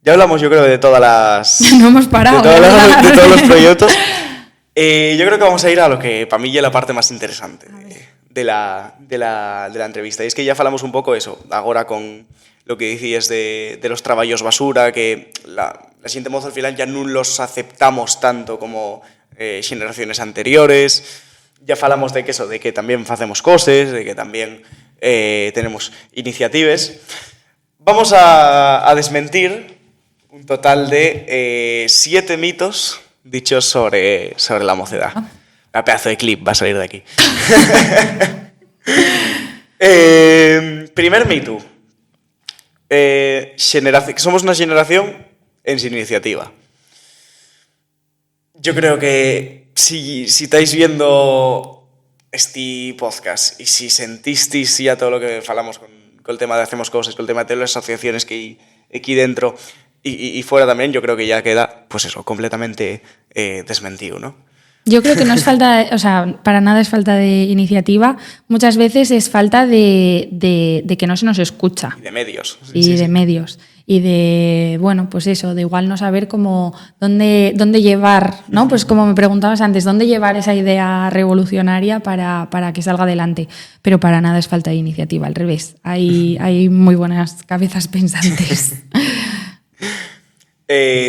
Ya hablamos, yo creo, de todas las... No hemos parado. De todos los proyectos. Yo creo que vamos a ir a lo que para mí es la parte más interesante de la entrevista. Y es que ya falamos un pouco eso, agora con lo que dicías de los traballos basura, que la xente moza al final ya non los aceptamos tanto como xeneraciones anteriores. Ya falamos de que eso, de que también facemos cosas, de que también tenemos iniciativas. Vamos a desmentir un total de 7 mitos dichos sobre la mocedad. Un pedazo de clip va a salir de aquí. Primer mito. Que somos una generación en sin iniciativa. Yo creo que si estáis viendo este podcast y si sentisteis ya todo lo que falamos con el tema de hacemos cosas, con el tema de las asociaciones que hay aquí dentro y fuera también, yo creo que ya queda, pues eso, completamente desmentido, ¿no? Yo creo que no es falta, o sea, para nada es falta de iniciativa. Muchas veces es falta de que no se nos escucha. Y de medios. Medios. Y de, bueno, pues eso, de igual no saber cómo, dónde llevar, ¿no? Pues como me preguntabas antes, dónde llevar esa idea revolucionaria para que salga adelante. Pero para nada es falta de iniciativa, al revés. Hay muy buenas cabezas pensantes.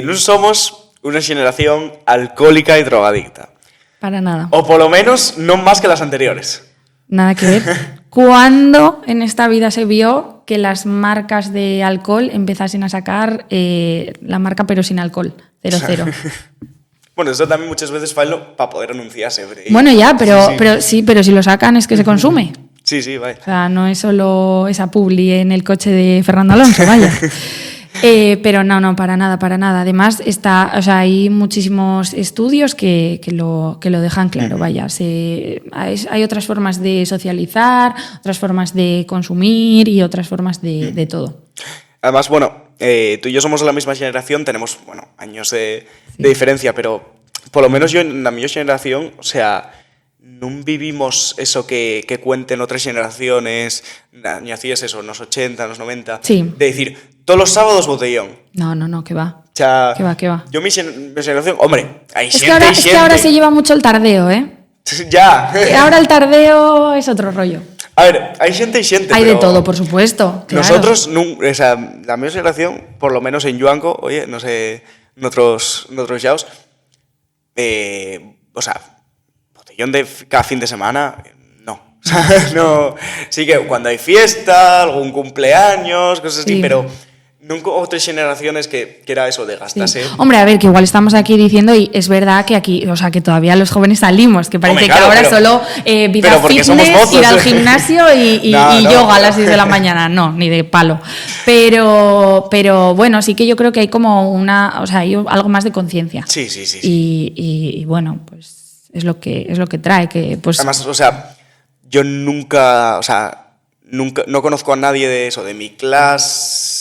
No somos una generación alcohólica y drogadicta. Para nada. O por lo menos no más que las anteriores. Nada que ver. ¿Cuándo en esta vida se vio que las marcas de alcohol empezasen a sacar la marca pero sin alcohol? 0,0. Bueno, eso también muchas veces falo para poder anunciarse. Bueno, ya, pero si lo sacan es que se consume. Sí, vaya. O sea, no es solo esa publi en el coche de Fernando Alonso, vaya. Pero no, para nada. Además, hay muchísimos estudios que lo dejan claro, vaya. Hay otras formas de socializar, otras formas de consumir y otras formas de todo. Además, bueno, tú y yo somos de la misma generación, tenemos, bueno, años de diferencia, pero por lo menos yo en la mi generación, o sea, no vivimos eso que cuenten otras generaciones, ni hacías eso, en los 80, en los 90, sí. De decir, todos los sábados botellón. No, que va. O sea, que va. Yo mi generación, hombre, hay es que ahora se lleva mucho el tardeo, ¿eh? Ya. Ahora el tardeo es otro rollo. A ver, hay gente y gente. Hay de todo, por supuesto. Claro. Nosotros, o sea, la mi generación, por lo menos en Yuanco, oye, no sé, en otros yaos, o sea, botellón de cada fin de semana, no. O sea, no. Sí que cuando hay fiesta, algún cumpleaños, cosas así, pero nunca otras generaciones que era eso de gastarse. Sí. Hombre, a ver, que igual estamos aquí diciendo, y es verdad que aquí, o sea, que todavía los jóvenes salimos, que parece que ahora solo vida fitness, ir al gimnasio y yoga a las 6 de la mañana. No, ni de palo. Pero bueno, sí que yo creo que hay como hay algo más de conciencia. Sí. Y bueno, pues es lo que trae, que pues... Además, o sea, yo nunca no conozco a nadie de eso, de mi clase.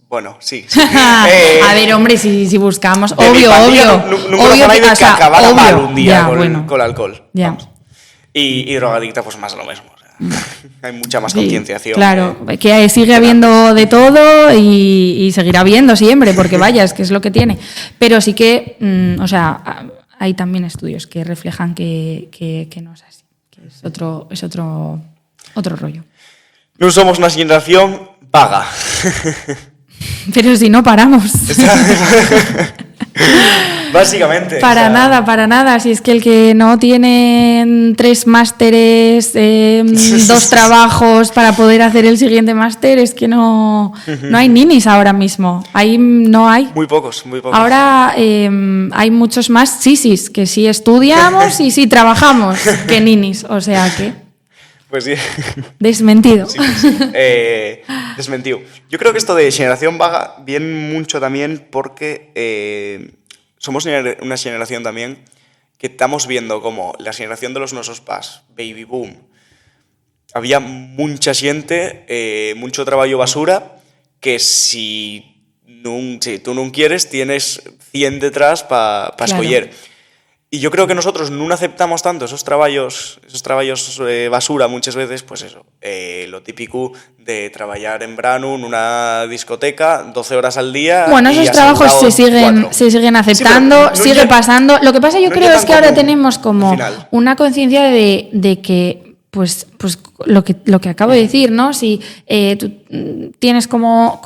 Bueno, sí. A ver, hombre, si buscamos, obvio. Nunca nadie que acabara mal un día ya, con el alcohol. Ya. Y drogadicta, pues más lo mismo. O sea, hay mucha más concienciación. Claro, que sigue habiendo de todo y seguirá habiendo siempre, porque vaya, es que es lo que tiene. Pero sí que, hay también estudios que reflejan que no es así, que es otro rollo. No somos una generación vaga. Pero si no paramos. Básicamente. Para nada. Si es que el que no tiene 3 másteres, 2 trabajos para poder hacer el siguiente máster, es que no hay ninis ahora mismo. Ahí no hay. Muy pocos. Ahora hay muchos más sisis, que sí estudiamos y sí trabajamos, que ninis. O sea que... Pues sí. Desmentido. Sí. Desmentido. Yo creo que esto de generación vaga viene mucho también porque somos una generación también que estamos viendo como la generación de los nuestros pas, baby boom. Había mucha gente, mucho trabajo basura, que si tú no quieres, tienes 100 detrás para escoger. Y yo creo que nosotros no aceptamos tanto esos traballos basura muchas veces, pues eso, lo típico de trabajar en verano nunha discoteca 12 horas al día. Bueno, esos trabajos se siguen aceptando, sí, sigue pasando. Lo que pasa yo creo es que ahora tenemos como una conciencia de que pues lo que acabo de decir, ¿no? Si tú tienes como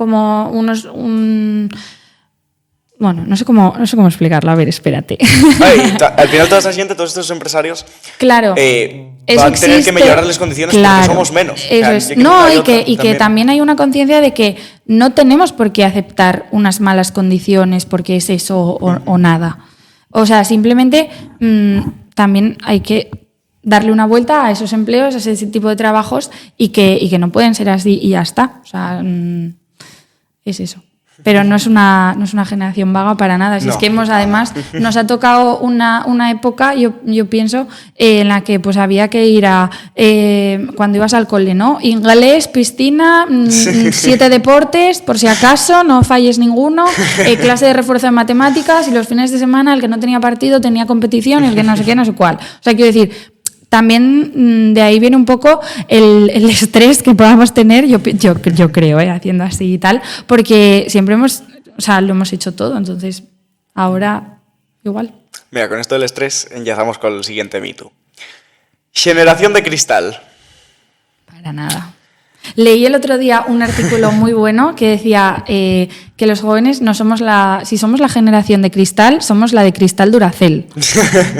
bueno, no sé cómo explicarlo, a ver, espérate. Al final toda esa gente, todos estos empresarios, claro, van a tener que mejorar las condiciones, claro, porque somos menos. Eso es. No, y que también hay una conciencia de que no tenemos por qué aceptar unas malas condiciones porque es eso o nada. O sea, simplemente también hay que darle una vuelta a esos empleos, a ese tipo de trabajos y que no pueden ser así y ya está. O sea, es eso. Pero no es una generación vaga para nada. Si no. Es que además, nos ha tocado una época, yo pienso, en la que pues había que ir cuando ibas al cole, ¿no? Inglés, piscina, 7 deportes, por si acaso, no falles ninguno, clase de refuerzo de matemáticas, y los fines de semana el que no tenía partido tenía competición, el que no sé qué, no sé cuál. O sea, quiero decir, también de ahí viene un poco el estrés que podamos tener, yo creo, haciendo así y tal, porque siempre lo hemos hecho todo, entonces ahora igual. Mira, con esto del estrés enlazamos con el siguiente mito. Generación de cristal. Para nada. Leí el otro día un artículo muy bueno que decía que los jóvenes no somos si somos la generación de cristal, somos la de cristal Duracell.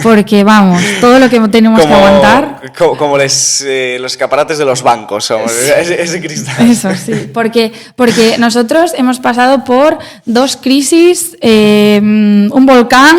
Porque vamos, todo lo que tenemos que aguantar. Como los escaparates de los bancos, somos ese cristal. Eso sí, porque nosotros hemos pasado por 2 crisis, un volcán,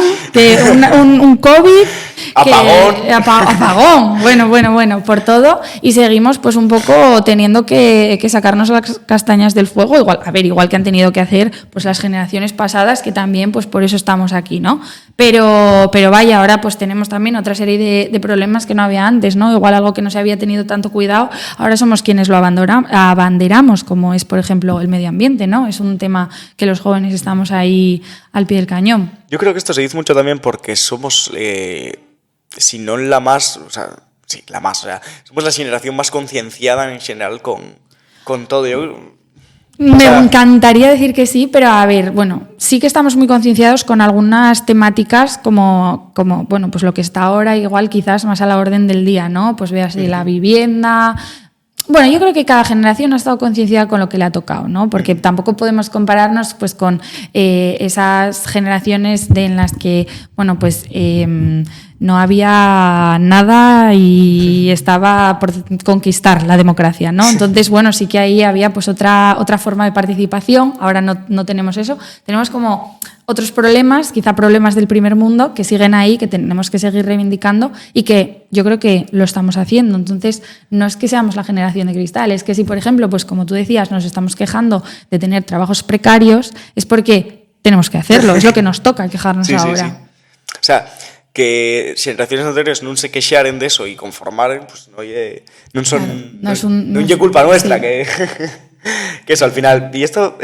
un COVID. Apagón. Bueno, por todo, y seguimos pues un poco teniendo que sacarnos las castañas del fuego, igual que han tenido que hacer pues las generaciones pasadas, que también pues por eso estamos aquí, ¿no? Pero vaya, ahora pues tenemos también otra serie de problemas que no había antes, ¿no? Igual algo que no se había tenido tanto cuidado, ahora somos quienes lo abanderamos, como es por ejemplo el medio ambiente, ¿no? Es un tema que los jóvenes estamos ahí al pie del cañón. Yo creo que esto se dice mucho también porque somos si no la más, o sea, sí, la más, o sea, somos la generación más concienciada en general con todo. Me encantaría decir que sí, pero a ver, bueno, sí que estamos muy concienciados con algunas temáticas como bueno, pues lo que está ahora igual quizás más a la orden del día, ¿no? Pues veas la vivienda. Bueno, yo creo que cada generación ha estado concienciada con lo que le ha tocado, ¿no? Porque tampoco podemos compararnos pues con esas generaciones en las que, bueno, pues no había nada y estaba por conquistar la democracia, ¿no? Entonces, bueno, sí que ahí había pues otra forma de participación. Ahora no tenemos eso. Tenemos como otros problemas, quizá problemas del primer mundo, que siguen ahí, que tenemos que seguir reivindicando y que yo creo que lo estamos haciendo. Entonces, no es que seamos la generación de cristal, es que si, por ejemplo, pues como tú decías, nos estamos quejando de tener trabajos precarios, es porque tenemos que hacerlo, es lo que nos toca quejarnos ahora. Sí. O sea, que generaciones anteriores non se queixaren de eso y conformaren, pues no es culpa nuestra, sí. que eso al final. Y esto,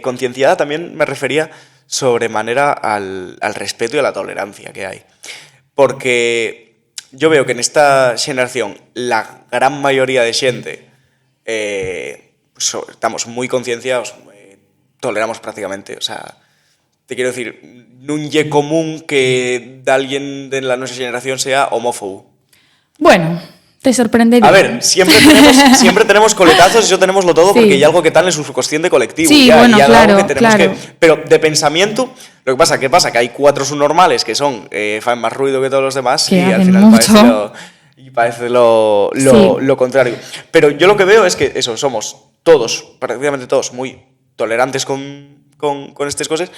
concienciada también me refería sobremanera al respeto y a la tolerancia que hay. Porque yo veo que en esta generación la gran mayoría de xente pues, estamos muy concienciados, toleramos prácticamente, o sea, te quiero decir, non lle común que de alguien de la nuestra generación sea homófobo. Bueno, te sorprendería. A ver, siempre tenemos coletazos, eso tenemoslo todo, sí. Porque hay algo que tal en su subconsciente colectivo. Sí, ya, bueno, y claro, algo que tenemos pero de pensamiento, lo que pasa, ¿qué pasa? Que hay 4 subnormales que son fan más ruido que todos los demás que y al final parece lo contrario. Pero yo lo que veo es que eso, somos todos, prácticamente todos, muy tolerantes con estas cosas,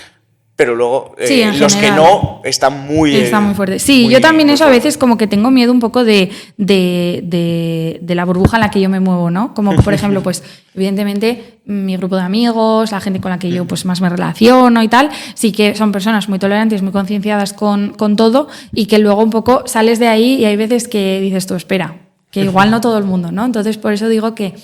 pero luego los que no están muy fuertes. Sí, yo también eso a veces como que tengo miedo un poco de la burbuja en la que yo me muevo, ¿no? Como por ejemplo, pues evidentemente mi grupo de amigos, la gente con la que yo pues más me relaciono y tal, sí que son personas muy tolerantes, muy concienciadas con todo, y que luego un poco sales de ahí y hay veces que dices tú, espera, que igual no todo el mundo, ¿no? Entonces, por eso digo que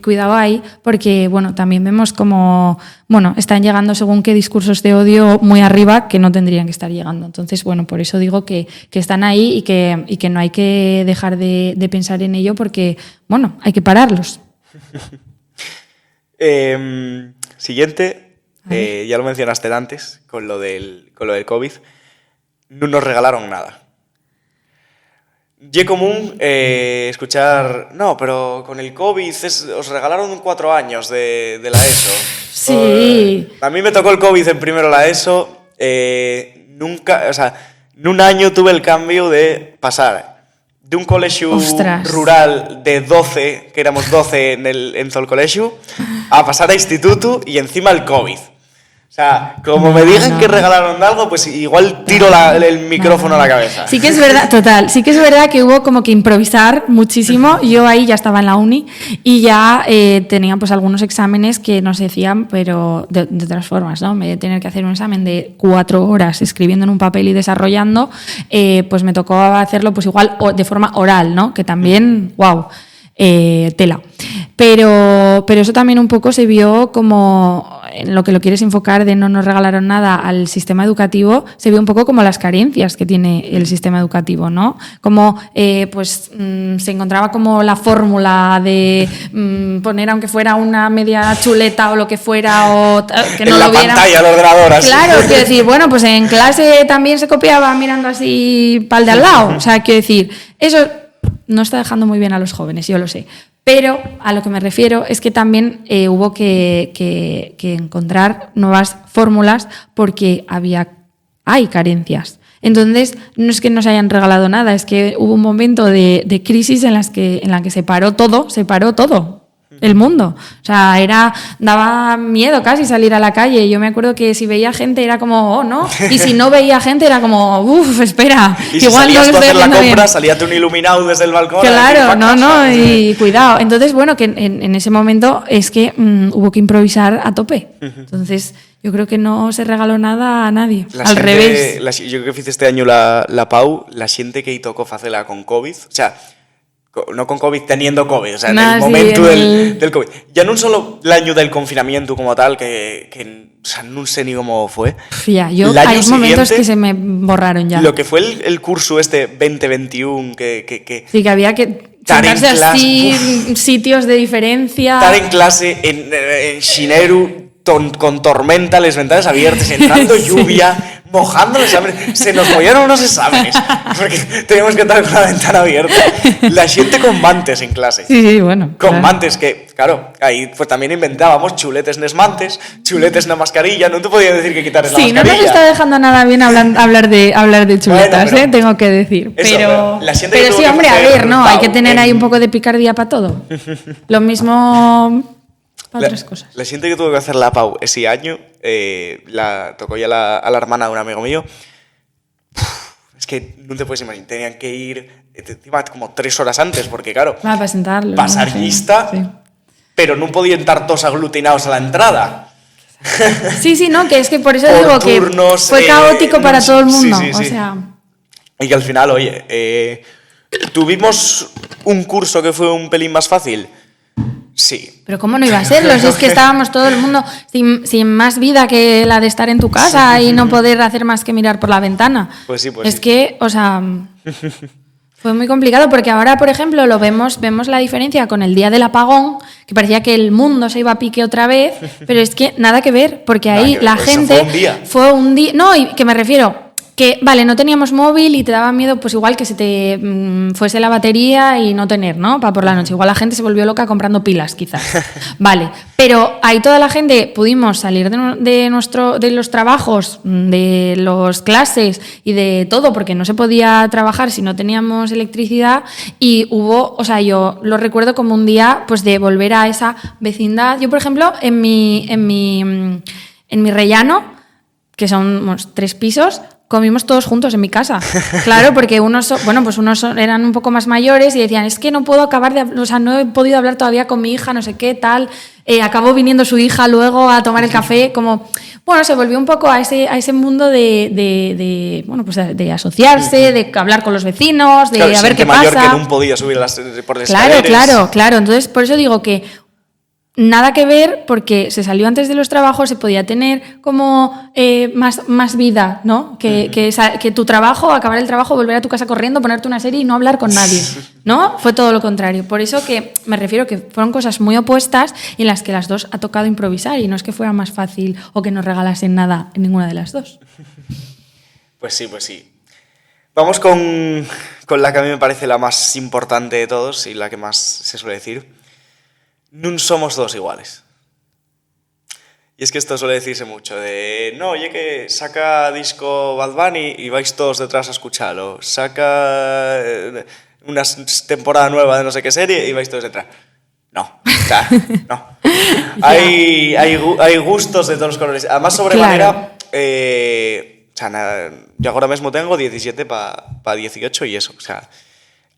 cuidado ahí, porque, bueno, también vemos como, bueno, están llegando según qué discursos de odio muy arriba que no tendrían que estar llegando. Entonces, bueno, por eso digo que están ahí y que no hay que dejar de pensar en ello porque, bueno, hay que pararlos. Siguiente, ya lo mencionaste antes, con lo del COVID, no nos regalaron nada. Y común escuchar, no, pero con el COVID os regalaron 4 años de la ESO. Sí. A mí me tocó el COVID en primero la ESO, nunca, o sea, en un año tuve el cambio de pasar de un colegio rural de 12, que éramos 12 en todo el colegio, a pasar a instituto y encima el COVID. O sea, como me digan que regalaron algo, pues igual tiro el micrófono a la cabeza. Sí que es verdad, total, sí que es verdad que hubo como que improvisar muchísimo. Yo ahí ya estaba en la uni y ya tenía pues algunos exámenes que nos decían, pero de otras formas, ¿no? En vez de tener que hacer un examen de 4 horas escribiendo en un papel y desarrollando, pues me tocó hacerlo pues igual de forma oral, ¿no? Que también, wow, tela. Pero eso también un poco se vio como, en lo que lo quieres enfocar de no nos regalaron nada al sistema educativo, se vio un poco como las carencias que tiene el sistema educativo, ¿no? Como se encontraba como la fórmula de poner aunque fuera una media chuleta o lo que fuera o que no en lo viera. En la pantalla, el ordenador, así. Claro, quiero decir, bueno, pues en clase también se copiaba mirando así para el de al lado. O sea, quiero decir, eso no está dejando muy bien a los jóvenes, yo lo sé. Pero a lo que me refiero es que también hubo que encontrar nuevas fórmulas porque hay carencias. Entonces, no es que nos hayan regalado nada, es que hubo un momento de crisis en la que se paró todo el mundo. O sea, daba miedo casi salir a la calle. Yo me acuerdo que si veía gente era como, oh, no. Y si no veía gente era como, uff, espera. Y si igual salías no tú a hacer la compra, bien. salíate un iluminado desde el balcón. Claro, no, y cuidado. Entonces, bueno, que en ese momento es que hubo que improvisar a tope. Entonces, yo creo que no se regaló nada a nadie. Al revés. Yo creo que hice este año la PAU, la siente que tocó facela con COVID. O sea, no con COVID, teniendo COVID, o sea, en el momento del COVID. Ya no solo el año del confinamiento como tal, que o sea, no sé ni cómo fue. Ya, hay momentos que se me borraron ya. Lo que fue el curso 2021, que sí, que había que sentarse así, sitios de diferencia. Estar en clase en Xineru, con tormenta, las ventanas abiertas, entrando lluvia, mojando los exámenes. Se nos mollaron unos exámenes porque teníamos que estar con la ventana abierta. La gente con mantes en clase. Sí, bueno. Con mantes, que, claro, ahí pues también inventábamos chuletes en mantes, chuletes en la mascarilla. No te podía decir que quitares la mascarilla. Sí, no nos está dejando nada bien hablar de chuletas, bueno, tengo que decir. Pero sí, hombre, a ver, ¿no? Hay que tener ahí un poco de picardía para todo. Lo mismo... otras cosas. La gente que tuvo que hacer la PAU ese año, la tocó ya a la hermana de un amigo mío. Es que no te puedes imaginar, tenían que ir encima como 3 horas antes, porque claro, para presentarlo, pasar lista, sí. Pero no podían estar todos aglutinados a la entrada. Sí, no, que es que por eso digo turnos, que fue caótico para todo el mundo. Sí. O sea... Y que al final, oye, tuvimos un curso que fue un pelín más fácil. Sí. Pero ¿cómo no iba a serlo? Si es que estábamos todo el mundo sin más vida que la de estar en tu casa y no poder hacer más que mirar por la ventana. Pues sí. Es que, o sea, fue muy complicado porque ahora, por ejemplo, vemos la diferencia con el día del apagón, que parecía que el mundo se iba a pique otra vez, pero es que nada que ver, porque ahí la gente... Fue un día. No, y que me refiero... Que, vale, no teníamos móvil y te daba miedo, pues igual que se te fuese la batería y no tener, ¿no? Para por la noche. Igual la gente se volvió loca comprando pilas, quizás. Vale, pero ahí toda la gente pudimos salir de los trabajos, de las clases y de todo, porque no se podía trabajar si no teníamos electricidad y hubo, o sea, yo lo recuerdo como un día, pues de volver a esa vecindad. Yo, por ejemplo, en mi rellano, que son unos 3 pisos, comimos todos juntos en mi casa. Claro, porque unos eran un poco más mayores y decían, es que no puedo no he podido hablar todavía con mi hija, no sé qué, tal. Acabó viniendo su hija luego a tomar el café, como, bueno, se volvió un poco a ese mundo bueno, pues de asociarse, de hablar con los vecinos, de claro, a ver qué mayor pasa. Que no podía subir por las escaleras. Claro. Entonces, por eso digo que nada que ver, porque se salió antes de los trabajos, se podía tener como más vida, ¿no? Que tu trabajo, acabar el trabajo, volver a tu casa corriendo, ponerte una serie y no hablar con nadie, ¿no? Fue todo lo contrario. Por eso que me refiero que fueron cosas muy opuestas y en las que las dos ha tocado improvisar, y no es que fuera más fácil o que nos regalasen nada en ninguna de las dos. Pues sí. Vamos con la que a mí me parece la más importante de todos y la que más se suele decir. No somos dos iguales. Y es que esto suele decirse mucho, no, oye que saca disco Bad Bunny y vais todos detrás a escucharlo. Saca una temporada nueva de no sé qué serie y vais todos detrás. No, o sea, no. Hay gustos de todos los colores. Además, sobremanera, o sea, nada, yo ahora mismo tengo 17 para 18 y eso. O sea,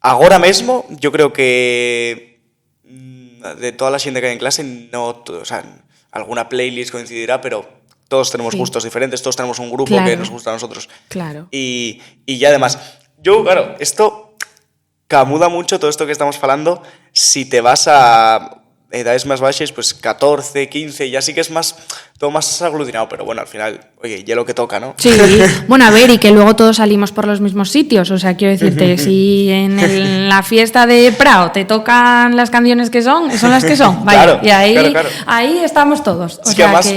ahora mismo yo creo que de toda la gente que hay en clase, o sea, alguna playlist coincidirá, pero todos tenemos gustos diferentes, todos tenemos un grupo que nos gusta a nosotros. Claro. Y ya además, claro, esto camuda mucho todo esto que estamos hablando si te vas a edades más bajas, pues 14, 15, ya sí que es todo más aglutinado, pero bueno, al final, oye, ya lo que toca, ¿no? Sí, bueno, a ver, y que luego todos salimos por los mismos sitios, o sea, quiero decirte, si en la fiesta de Prado te tocan las canciones que son las que son, vaya, claro, y ahí, claro. Ahí estamos todos. Es que además,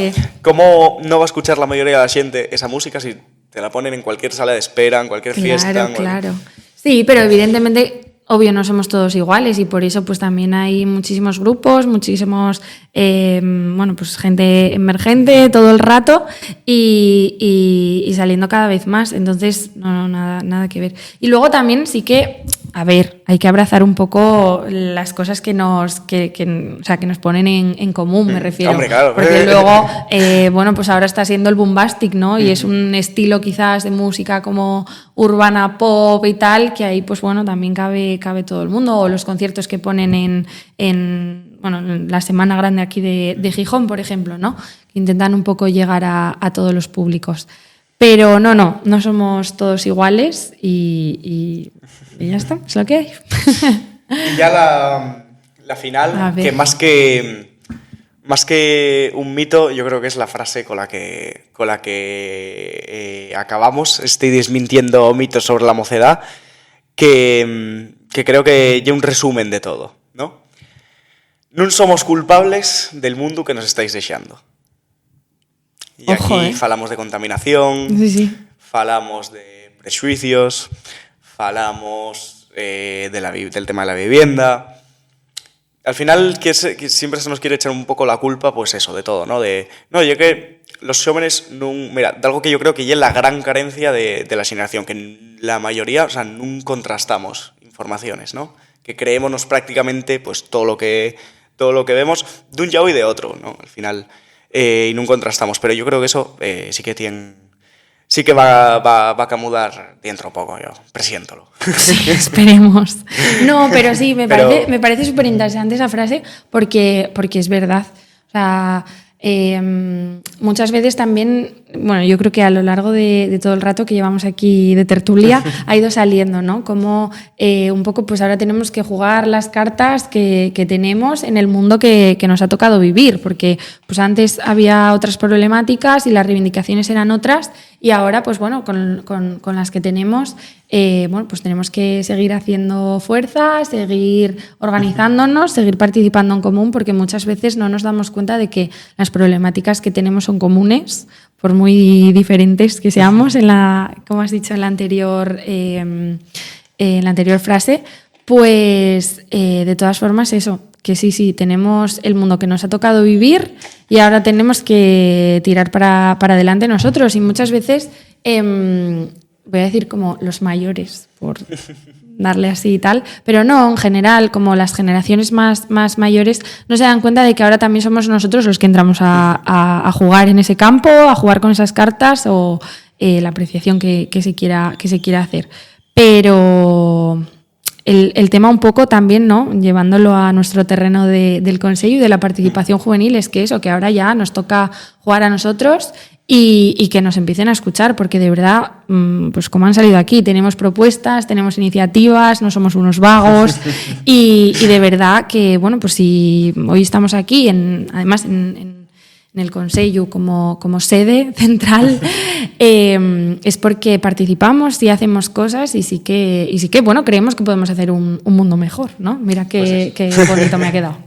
¿cómo no va a escuchar la mayoría de la gente esa música si te la ponen en cualquier sala de espera, en cualquier fiesta? Claro. Sí, pero evidentemente... Obvio, no somos todos iguales y por eso pues también hay muchísimos grupos, muchísimos, bueno, pues gente emergente todo el rato y saliendo cada vez más. Entonces, no, nada que ver. Y luego también sí que, a ver, hay que abrazar un poco las cosas que nos ponen en común, me refiero. Hombre, claro. Porque luego, bueno, pues ahora está siendo el bombastic, ¿no? Y es un estilo quizás de música como urbana pop y tal, que ahí pues bueno, también cabe todo el mundo, o los conciertos que ponen en la Semana Grande aquí de Gijón, por ejemplo, ¿no? Que intentan un poco llegar a todos los públicos. Pero no somos todos iguales y ya está, es lo que hay. Y ya la final, que más que un mito, yo creo que es la frase con la que acabamos. Estoy desmintiendo mitos sobre la mocedad, que creo que ya un resumen de todo, ¿no? No somos culpables del mundo que nos estáis dejando. Y ojo, aquí falamos de contaminación, sí. Falamos de prejuicios, falamos del tema de la vivienda. Al final, que siempre se nos quiere echar un poco la culpa, pues eso, de todo, ¿no? Yo que los jóvenes, mira, de algo que yo creo que ya es la gran carencia de la generación, que la mayoría, o sea, no contrastamos informaciones, ¿no? Que creémonos prácticamente, pues, todo lo que vemos de un lado y de otro, ¿no? Al final, y no contrastamos, pero yo creo que eso sí que va a camudar dentro poco, yo presiéntolo. Sí, esperemos. No, pero sí, me parece súper interesante esa frase porque es verdad. O sea, muchas veces también, bueno, yo creo que a lo largo de todo el rato que llevamos aquí de tertulia ha ido saliendo, ¿no? Como un poco, pues ahora tenemos que jugar las cartas que tenemos en el mundo que nos ha tocado vivir, porque pues antes había otras problemáticas y las reivindicaciones eran otras, y ahora, pues bueno, con las que tenemos, bueno, pues tenemos que seguir haciendo fuerza, seguir organizándonos, seguir participando en común, porque muchas veces no nos damos cuenta de que las problemáticas que tenemos son comunes, por muy diferentes que seamos, como has dicho en la anterior frase, pues de todas formas eso, que sí, tenemos el mundo que nos ha tocado vivir y ahora tenemos que tirar para adelante nosotros, y muchas veces, voy a decir como los mayores, por darle así y tal, pero no, en general, como las generaciones más mayores no se dan cuenta de que ahora también somos nosotros los que entramos a jugar en ese campo, a jugar con esas cartas o la apreciación que se quiera hacer. Pero el tema un poco también, ¿no? Llevándolo a nuestro terreno del Consejo y de la participación juvenil, es que eso, que ahora ya nos toca jugar a nosotros y que nos empiecen a escuchar, porque de verdad, pues como han salido aquí, tenemos propuestas, tenemos iniciativas, no somos unos vagos y de verdad que, bueno, pues si hoy estamos aquí, además en el Consejo como sede central, es porque participamos y hacemos cosas y sí que bueno, creemos que podemos hacer un mundo mejor, ¿no? Mira qué bonito me ha quedado.